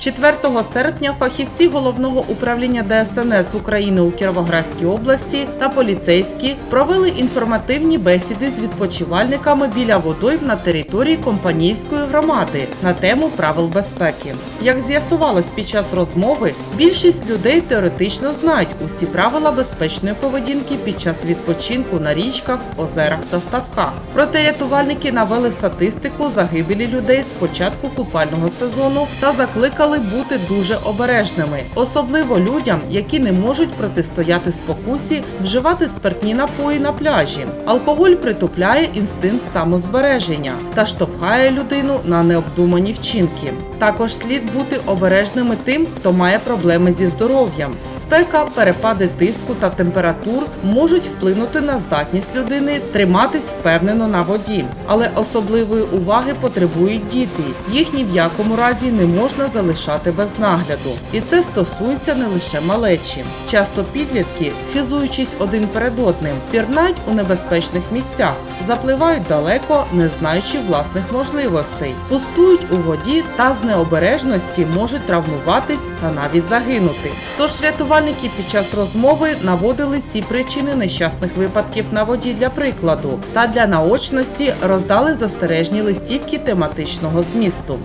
4 серпня фахівці Головного управління ДСНС України у Кіровоградській області та поліцейські провели інформативні бесіди з відпочивальниками біля водойм на території Компанійської громади на тему правил безпеки. Як з'ясувалось під час розмови, більшість людей теоретично знають усі правила безпечної поведінки під час відпочинку на річках, озерах та ставках. Проте рятувальники навели статистику загибелі людей з початку купального сезону та закликали бути дуже обережними, особливо людям, які не можуть протистояти спокусі вживати спиртні напої на пляжі. Алкоголь притупляє інстинкт самозбереження та штовхає людину на необдумані вчинки. Також слід бути обережними тим, хто має проблеми зі здоров'ям. Спека, перепади тиску та температур можуть вплинути на здатність людини триматись впевнено на воді. Але особливої уваги потребують діти. Їх ні в якому разі не можна залишати без нагляду. І це стосується не лише малечі. Часто підлітки, хизуючись один перед одним, пірнають у небезпечних місцях, запливають далеко, не знаючи власних можливостей, пустують у воді та з необережності можуть травмуватись та навіть загинути. Тож рятувальники під час розмови наводили ці причини нещасних випадків на воді для прикладу та для наочності роздали застережні листівки тематичного змісту.